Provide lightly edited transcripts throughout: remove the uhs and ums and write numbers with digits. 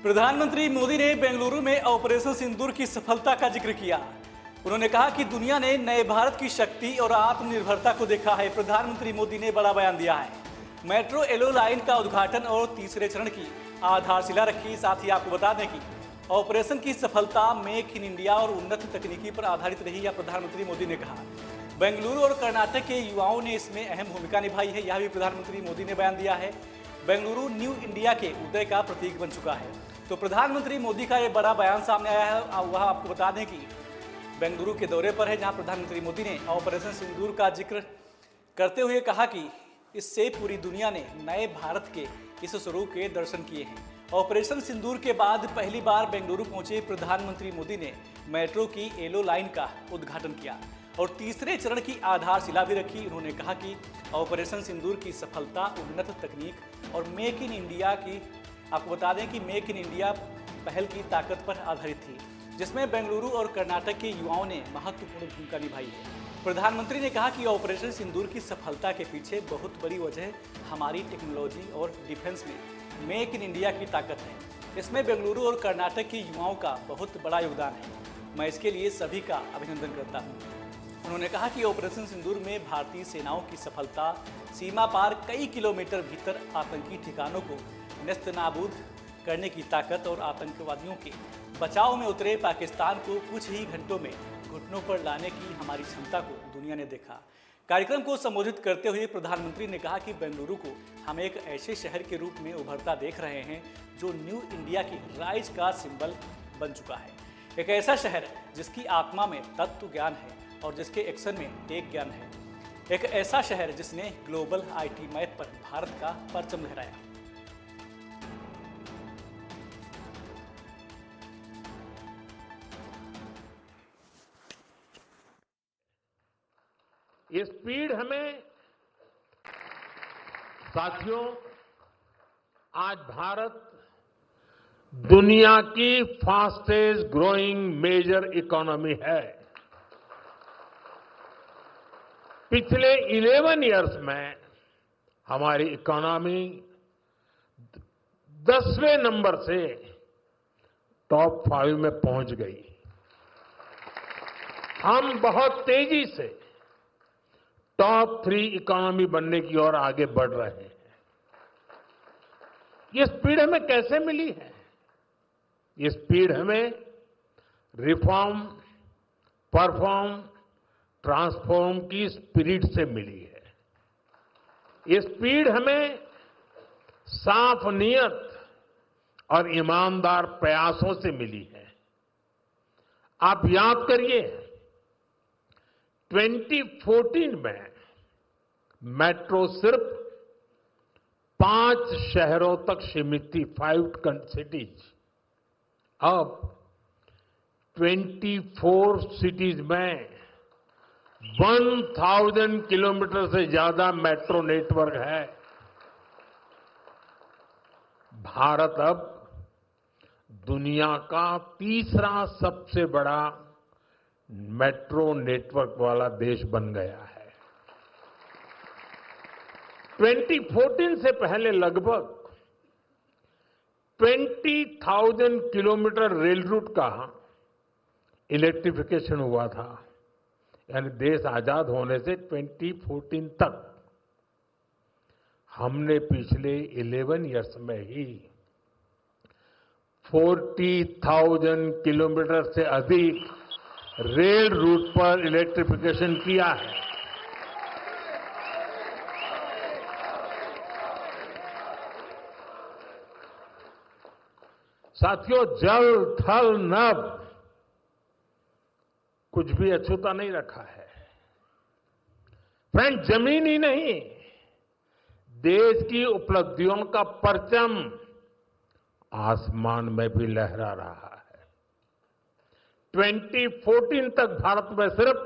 प्रधानमंत्री मोदी ने बेंगलुरु में ऑपरेशन सिंदूर की सफलता का जिक्र किया। उन्होंने कहा कि दुनिया ने नए भारत की शक्ति और आत्मनिर्भरता को देखा है। प्रधानमंत्री मोदी ने बड़ा बयान दिया है। मेट्रो येलो लाइन का उद्घाटन और तीसरे चरण की आधारशिला रखी। साथ ही आपको बता दें कि ऑपरेशन की सफलता मेक इन इंडिया और उन्नत तकनीकी पर आधारित रही। यह प्रधानमंत्री मोदी ने कहा। बेंगलुरु और कर्नाटक के युवाओं ने इसमें अहम भूमिका निभाई है। यह भी प्रधानमंत्री मोदी ने बयान दिया है। बेंगलुरु न्यू इंडिया के उदय का प्रतीक बन चुका है। तो प्रधानमंत्री मोदी का ये बड़ा बयान सामने आया है। वह आपको बता दें कि बेंगलुरु के दौरे पर है, जहां प्रधानमंत्री मोदी ने ऑपरेशन सिंदूर का जिक्र करते हुए कहा कि इससे पूरी दुनिया ने नए भारत के इस स्वरूप के दर्शन किए हैं। ऑपरेशन सिंदूर के बाद पहली बार बेंगलुरु पहुंचे प्रधानमंत्री मोदी ने मेट्रो की येलो लाइन का उद्घाटन किया और तीसरे चरण की आधारशिला भी रखी। उन्होंने कहा कि ऑपरेशन सिंदूर की सफलता उन्नत तकनीक और मेक इन इंडिया की, आपको बता दें कि मेक इन इंडिया पहल की ताकत पर आधारित थी, जिसमें बेंगलुरु और कर्नाटक के युवाओं ने महत्वपूर्ण भूमिका निभाई है। प्रधानमंत्री ने कहा कि ऑपरेशन सिंदूर की सफलता के पीछे बहुत बड़ी वजह हमारी टेक्नोलॉजी और डिफेंस में मेक इन इंडिया की ताकत है। इसमें बेंगलुरु और कर्नाटक के युवाओं का बहुत बड़ा योगदान है। मैं इसके लिए सभी का अभिनंदन करता हूँ। उन्होंने कहा कि ऑपरेशन सिंदूर में भारतीय सेनाओं की सफलता सीमा पार कई किलोमीटर भीतर आतंकी ठिकानों को नेस्तनाबूद करने की ताकत और आतंकवादियों के बचाव में उतरे पाकिस्तान को कुछ ही घंटों में घुटनों पर लाने की हमारी क्षमता को दुनिया ने देखा। कार्यक्रम को संबोधित करते हुए प्रधानमंत्री ने कहा कि बेंगलुरु को हम एक ऐसे शहर के रूप में उभरता देख रहे हैं जो न्यू इंडिया की राइज का सिंबल बन चुका है। एक ऐसा शहर जिसकी आत्मा में तत्व ज्ञान है और जिसके एक्शन में टेक ज्ञान है। एक ऐसा शहर जिसने ग्लोबल आईटी मैप पर भारत का परचम लहराया। ये स्पीड हमें, साथियों, आज भारत दुनिया की फास्टेस्ट ग्रोइंग मेजर इकोनॉमी है। पिछले 11 इयर्स में हमारी इकोनॉमी 10वें नंबर से टॉप 5 में पहुंच गई। हम बहुत तेजी से टॉप 3 इकोनॉमी बनने की ओर आगे बढ़ रहे हैं। ये स्पीड हमें कैसे मिली है? ये स्पीड हमें रिफॉर्म, परफॉर्म, ट्रांसफॉर्म की स्पिरिट से मिली है। ये स्पीड हमें साफ नीयत और ईमानदार प्रयासों से मिली है। आप याद करिए, 2014 में मेट्रो सिर्फ 5 शहरों तक सीमित थी, 5 सिटीज। अब 24 सिटीज में 1000 किलोमीटर से ज्यादा मेट्रो नेटवर्क है। भारत अब दुनिया का तीसरा सबसे बड़ा मेट्रो नेटवर्क वाला देश बन गया है। 2014 से पहले लगभग 20,000 किलोमीटर रेल रूट का इलेक्ट्रिफिकेशन हुआ था। यानी देश आजाद होने से 2014 तक हमने पिछले 11 इयर्स में ही 40,000 किलोमीटर से अधिक रेल रूट पर इलेक्ट्रिफिकेशन किया है। साथियों, जल, थल, नभ कुछ भी अछूता नहीं रखा है। फ्रेंड, जमीन ही नहीं, देश की उपलब्धियों का परचम आसमान में भी लहरा रहा है। 2014 तक भारत में सिर्फ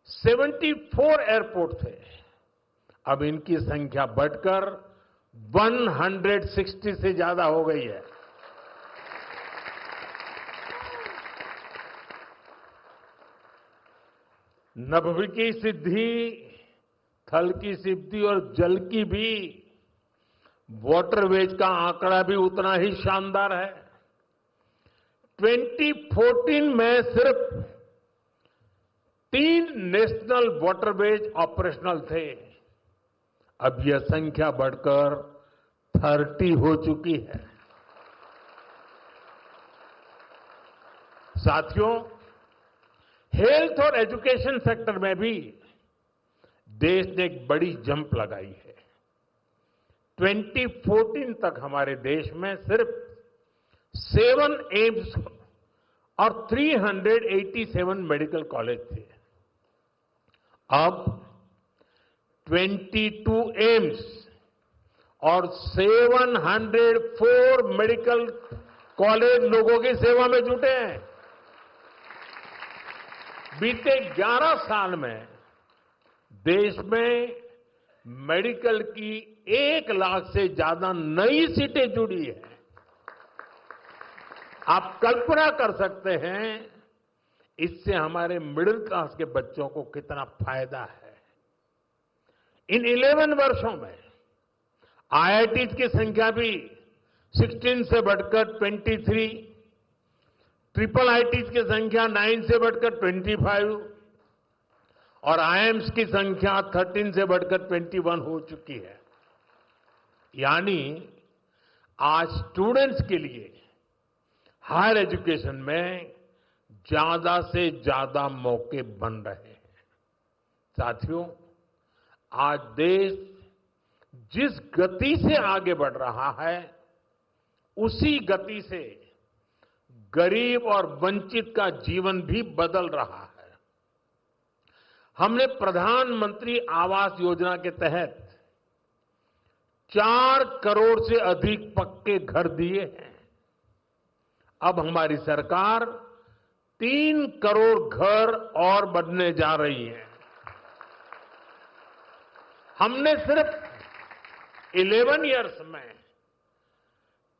74 एयरपोर्ट थे। अब इनकी संख्या बढ़कर 160 से ज्यादा हो गई है। नभ की सिद्धि, थल की सिद्धि और जल की भी वाटरवेज का आंकड़ा भी उतना ही शानदार है। 2014 में सिर्फ 3 नेशनल वाटरवेज ऑपरेशनल थे। अब यह संख्या बढ़कर 30 हो चुकी है। साथियों, हेल्थ और एजुकेशन सेक्टर में भी देश ने एक बड़ी जंप लगाई है। 2014 तक हमारे देश में सिर्फ 7 एम्स और 387 मेडिकल कॉलेज थे। अब 22 एम्स और 704 मेडिकल कॉलेज लोगों की सेवा में जुटे हैं। बीते 11 साल में देश में मेडिकल की 1 लाख से ज्यादा नई सीटें जुड़ी है। आप कल्पना कर सकते हैं इससे हमारे मिडिल क्लास के बच्चों को कितना फायदा है। इन 11 वर्षों में आईआईटीज की संख्या भी 16 से बढ़कर 23, ट्रिपल आईटीज की संख्या 9 से बढ़कर 25 और आईएम्स की संख्या 13 से बढ़कर 21 हो चुकी है। यानी आज स्टूडेंट्स के लिए हायर एजुकेशन में ज्यादा से ज्यादा मौके बन रहे हैं। साथियों, आज देश जिस गति से आगे बढ़ रहा है उसी गति से गरीब और वंचित का जीवन भी बदल रहा है। हमने प्रधानमंत्री आवास योजना के तहत 4 करोड़ से अधिक पक्के घर दिए हैं। अब हमारी सरकार 3 करोड़ घर और बनने जा रही है। हमने सिर्फ 11 इयर्स में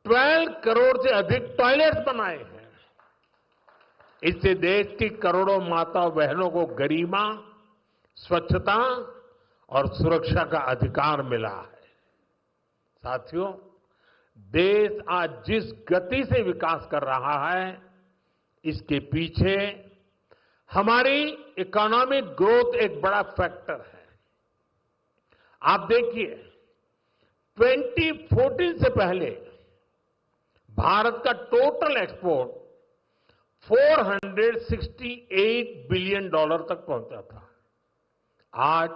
12 करोड़ से अधिक टॉयलेट्स बनाए हैं। इससे देश की करोड़ों माताओं बहनों को गरिमा, स्वच्छता और सुरक्षा का अधिकार मिला है। साथियों, देश आज जिस गति से विकास कर रहा है इसके पीछे हमारी इकोनॉमिक ग्रोथ एक बड़ा फैक्टर है। आप देखिए, 2014 से पहले भारत का टोटल एक्सपोर्ट $468 बिलियन तक पहुंचा था। आज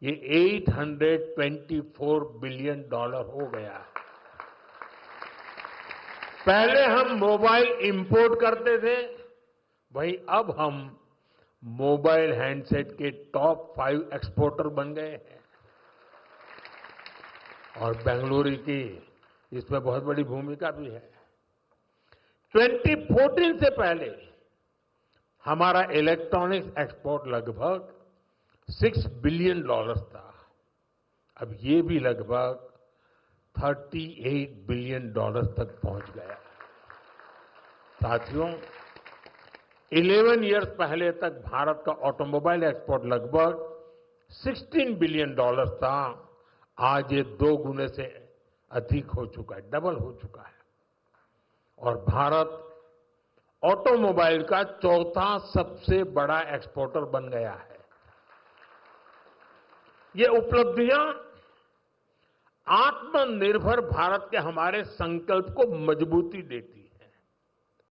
ये $824 बिलियन हो गया है। पहले हम मोबाइल इंपोर्ट करते थे, वहीं अब हम मोबाइल हैंडसेट के टॉप 5 एक्सपोर्टर बन गए हैं। और बेंगलुरु की इसमें बहुत बड़ी भूमिका भी है। 2014 से पहले हमारा इलेक्ट्रॉनिक्स एक्सपोर्ट लगभग $6 बिलियन था। अब ये भी लगभग $38 बिलियन तक पहुंच गया। साथियों, 11 इयर्स पहले तक भारत का ऑटोमोबाइल एक्सपोर्ट लगभग $16 बिलियन था। आज ये 2 गुने से अधिक हो चुका है, डबल हो चुका है। और भारत ऑटोमोबाइल का 4था सबसे बड़ा एक्सपोर्टर बन गया है। ये उपलब्धियां आत्मनिर्भर भारत के हमारे संकल्प को मजबूती देती है।